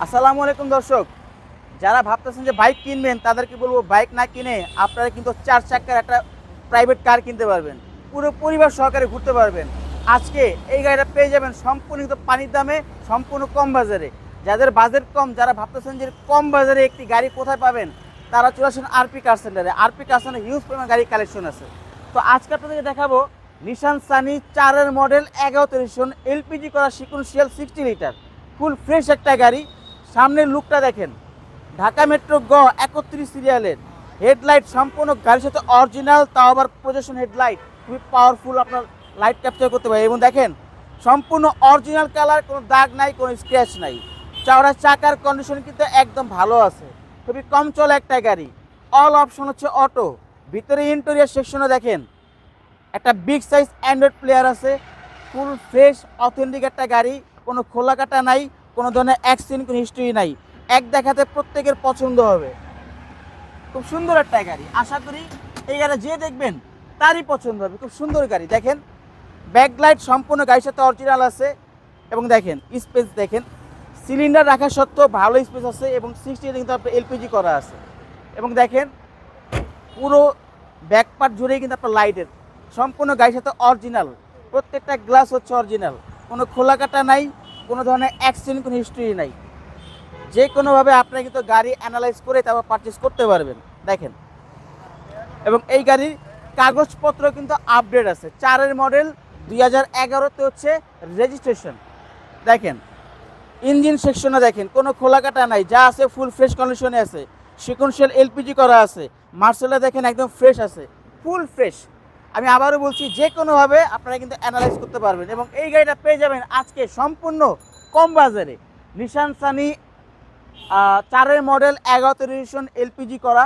আসসালামু আলাইকুম দর্শক, যারা ভাবতেছেন যে বাইক কিনবেন তাদেরকে বলবো বাইক না কিনে আপনারা কিন্তু 4 চাকার একটা প্রাইভেট কার কিনতে পারবেন। পুরো পরিবার সহকারে ঘুরতে পারবেন। আজকে এই গাড়িটা পেয়ে যাবেন সম্পূর্ণ কিন্তু পানির দামে, সম্পূর্ণ কম বাজারে। যাদের বাজেট কম, যারা ভাবতেছেন যে কম বাজারে একটি গাড়ি কোথায় পাবেন, তারা চলে আসেন আরপি কার সেন্টারে। আরপি কার সেন্টারে হিউজ পরিমাণ গাড়ি কালেকশন আছে। তো আজকে আপনাদেরকে দেখাবো নিশান সানি 4-এর মডেল 11 এলপিজি করা সিকুয়েন্সিয়াল 60 লিটার ফুল ফ্রেশ একটা গাড়ি। সামনের লুকটা দেখেন, ঢাকা মেট্রো 31 সিরিয়ালের হেডলাইট সম্পূর্ণ গাড়ির সাথে অরিজিনাল, তাও আবার প্রজেকশন হেডলাইট, খুবই পাওয়ারফুল, আপনার লাইট ক্যাপচার করতে পারে। এবং দেখেন সম্পূর্ণ অরিজিনাল কালার, কোনো দাগ নাই, কোনো স্ক্র্যাচ নাই। চওড়া চাকার কন্ডিশন কিন্তু একদম ভালো আছে, খুবই কম চলে একটা গাড়ি। অল অপশন হচ্ছে অটো। ভিতরে ইন্টেরিয়র সেকশনে দেখেন একটা বিগ সাইজ অ্যান্ড্রয়েড প্লেয়ার আছে। ফুল ফ্রেশ অথেন্টিক একটা গাড়ি, কোনো খোলা কাটা নাই, কোনো ধরনের অ্যাক্সিডেন্ট, কোনো হিস্ট্রি নাই। এক দেখাতে প্রত্যেকের পছন্দ হবে। খুব সুন্দর একটা গাড়ি, আশা করি এই গাড়ি যে দেখবেন তারই পছন্দ হবে। খুব সুন্দর গাড়ি। দেখেন ব্যাকলাইট সম্পূর্ণ গাড়ির সাথে অরিজিনাল আছে। এবং দেখেন স্পেস দেখেন, সিলিন্ডার রাখা সত্ত্বেও ভালো স্পেস আছে এবং 60 কিন্তু আপনার এলপিজি করা আছে। এবং দেখেন পুরো ব্যাক পার্ট জুড়েই কিন্তু আপনার লাইটের, সম্পূর্ণ গাড়ির সাথে অরিজিনাল। প্রত্যেকটা গ্লাস হচ্ছে অরিজিনাল, কোনো খোলা কাটা নাই, কোনো ধরনের অ্যাক্সিডেন্ট, কোনো হিস্ট্রি নাই। যে কোনোভাবে আপনি কিন্তু গাড়ি অ্যানালাইজ করে তারপর পারচেস করতে পারবেন। দেখেন, এবং এই গাড়ির কাগজপত্র কিন্তু আপডেট আছে। 4-এর মডেল, 2011-তে হচ্ছে রেজিস্ট্রেশন। দেখেন ইঞ্জিন সেকশনে দেখেন কোনো খোলা কাটা নাই, যা আছে ফুল ফ্রেশ কন্ডিশনে আছে। সিকুয়েন্সিয়াল এলপিজি করা আছে। মার্সেলটা দেখেন একদম ফ্রেশ আছে, ফুল ফ্রেশ। আমি আবারও বলছি, যে কোনোভাবে আপনারা কিন্তু অ্যানালাইজ করতে পারবেন। এবং এই গাড়িটা পেয়ে যাবেন আজকে সম্পূর্ণ কম বাজারে। নিশান সানি 4-এর মডেল 11 এলপিজি করা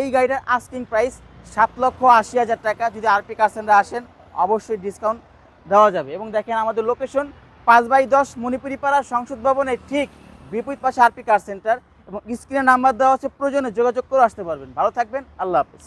এই গাড়িটার আস্কিং প্রাইস 7,80,000 টাকা। যদি আরপি কার সেন্টারে আসেন অবশ্যই ডিসকাউন্ট দেওয়া যাবে। এবং দেখেন আমাদের লোকেশন 5/10 মণিপুরি পাড়া সংসদ ভবনের ঠিক বিপরীত পাশে আরপি কার সেন্টার। এবং স্ক্রিনে নাম্বার দেওয়া আছে, প্রয়োজনে যোগাযোগ করে আসতে পারবেন। ভালো থাকবেন, আল্লাহ হাফিজ।